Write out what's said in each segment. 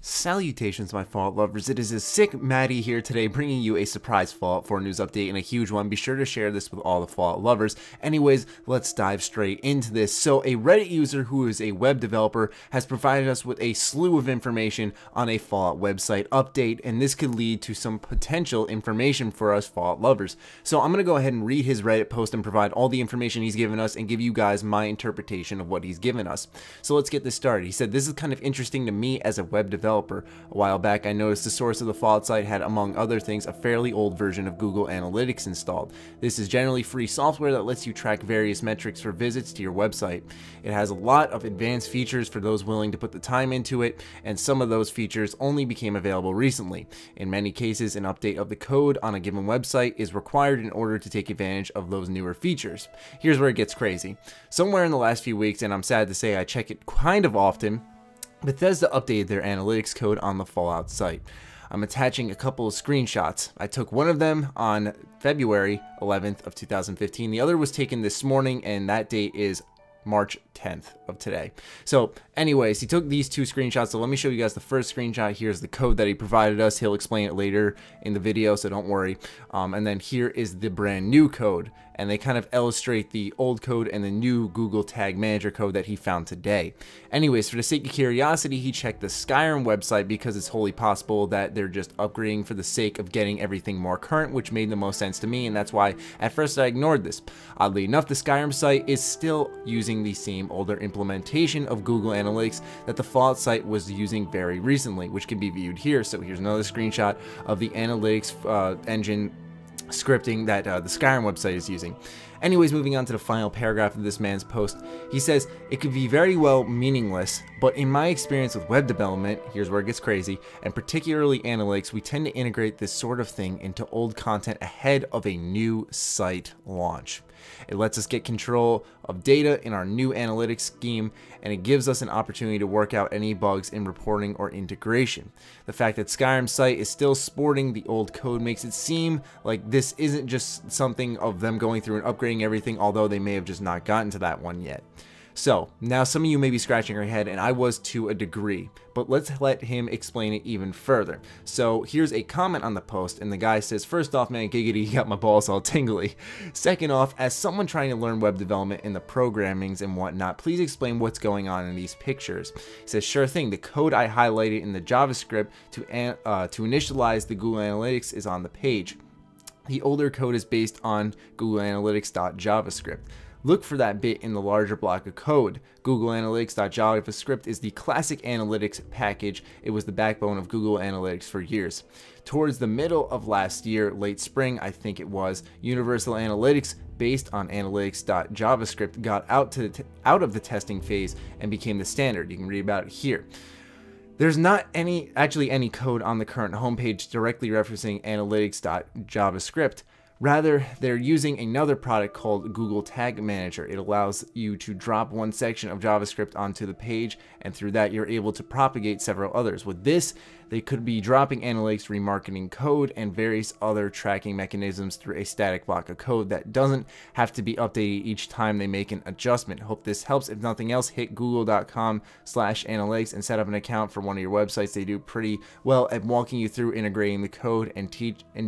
Salutations, my Fallout lovers. It is a sick Matty here today, bringing you a surprise Fallout 4 news update and a huge one. Be sure to share this with all the Fallout lovers. Anyways, let's dive straight into this. So a Reddit user who is a web developer has provided us with a slew of information on a Fallout website update, and this could lead to some potential information for us Fallout lovers. So I'm going to go ahead and read his Reddit post and provide all the information he's given us and give you guys my interpretation of what he's given us. So let's get this started. He said, "This is kind of interesting to me as a web developer. A while back, I noticed the source of the Fallout site had, among other things, a fairly old version of Google Analytics installed. This is generally free software that lets you track various metrics for visits to your website. It has a lot of advanced features for those willing to put the time into it, and some of those features only became available recently. In many cases, an update of the code on a given website is required in order to take advantage of those newer features." Here's where it gets crazy. Somewhere in the last few weeks, and I'm sad to say I check it kind of often, Bethesda updated their analytics code on the Fallout site. I'm attaching a couple of screenshots. I took one of them on February 11th of 2015. The other was taken this morning, and that date is March 10th of today. So anyways, he took these two screenshots. So let me show you guys the first screenshot. Here's the code that he provided us. He'll explain it later in the video, so don't worry. And then here is the brand new code, and they kind of illustrate the old code and the new Google Tag Manager code that he found today. Anyways, for the sake of curiosity, he checked the Skyrim website because it's wholly possible that they're just upgrading for the sake of getting everything more current, which made the most sense to me, and that's why at first I ignored this. Oddly enough, the Skyrim site is still using the same older implementation of Google Analytics that the Fallout site was using very recently, which can be viewed here. So here's another screenshot of the analytics engine scripting that the Skyrim website is using. Anyways, moving on to the final paragraph of this man's post, he says, "It could be very well meaningless, but in my experience with web development," here's where it gets crazy, "and particularly analytics, we tend to integrate this sort of thing into old content ahead of a new site launch. It lets us get control of data in our new analytics scheme, and it gives us an opportunity to work out any bugs in reporting or integration. The fact that Skyrim's site is still sporting the old code makes it seem like this isn't just something of them going through and upgrading everything, although they may have just not gotten to that one yet." So now some of you may be scratching your head, and I was to a degree, but let's let him explain it even further. So here's a comment on the post, and the guy says, "First off, man, giggity, you got my balls all tingly. Second off, as someone trying to learn web development and the programmings and whatnot, please explain what's going on in these pictures." He says, "Sure thing, the code I highlighted in the JavaScript to initialize the Google Analytics is on the page. The older code is based on Google Analytics.javascript. Look for that bit in the larger block of code. Google Analytics.javascript is the classic analytics package. It was the backbone of Google Analytics for years. Towards the middle of last year, late spring, I think it was, Universal Analytics based on Analytics.javascript got out of the testing phase and became the standard." You can read about it here. There's not actually any code on the current homepage directly referencing Analytics.javascript. Rather, they're using another product called Google Tag Manager. It allows you to drop one section of JavaScript onto the page, and through that you're able to propagate several others. With this, they could be dropping analytics remarketing code and various other tracking mechanisms through a static block of code that doesn't have to be updated each time they make an adjustment. Hope this helps. If nothing else, hit google.com/analytics and set up an account for one of your websites. They do pretty well at walking you through integrating the code, and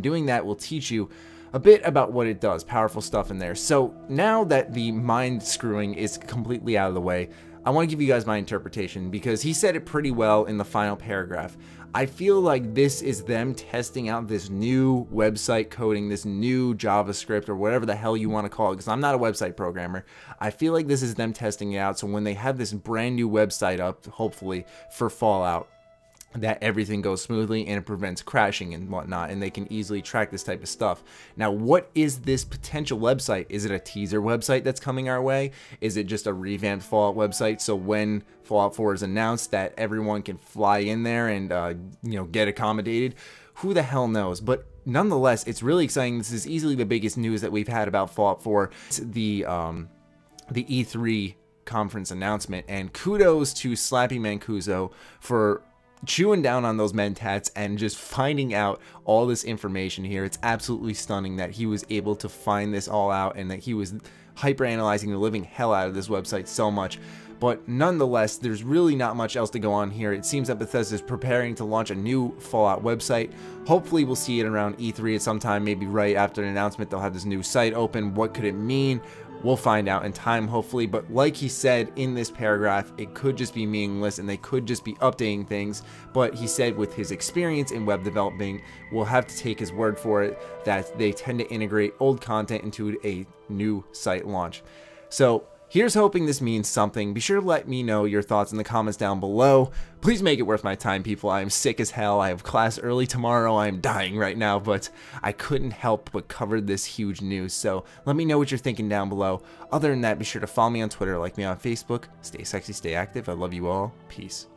doing that will teach you a bit about what it does. Powerful stuff in there. So now that the mind screwing is completely out of the way, I want to give you guys my interpretation, because he said it pretty well in the final paragraph. I feel like this is them testing out this new website coding, this new JavaScript, or whatever the hell you want to call it, because I'm not a website programmer. I feel like this is them testing it out, so when they have this brand new website up, hopefully for Fallout, that everything goes smoothly and it prevents crashing and whatnot, and they can easily track this type of stuff. Now, what is this potential website? Is it a teaser website that's coming our way? Is it just a revamped Fallout website, so when Fallout 4 is announced that everyone can fly in there and get accommodated? Who the hell knows? But nonetheless, it's really exciting. This is easily the biggest news that we've had about Fallout 4. It's the E3 conference announcement, and kudos to Slappy Mancuso for chewing down on those mentats and just finding out all this information here. It's absolutely stunning that he was able to find this all out, and that he was hyper analyzing the living hell out of this website so much. but nonetheless, there's really not much else to go on here. It seems that Bethesda is preparing to launch a new Fallout website. Hopefully we'll see it around E3 at some time, maybe right after an announcement they'll have this new site open. What could it mean? We'll find out in time, hopefully, but like he said in this paragraph, it could just be meaningless and they could just be updating things, but he said with his experience in web developing, we'll have to take his word for it that they tend to integrate old content into a new site launch. So here's hoping this means something. Be sure to let me know your thoughts in the comments down below. Please make it worth my time, people. I am sick as hell. I have class early tomorrow. I am dying right now, but I couldn't help but cover this huge news. So let me know what you're thinking down below. Other than that, be sure to follow me on Twitter, like me on Facebook. Stay sexy, stay active. I love you all. Peace.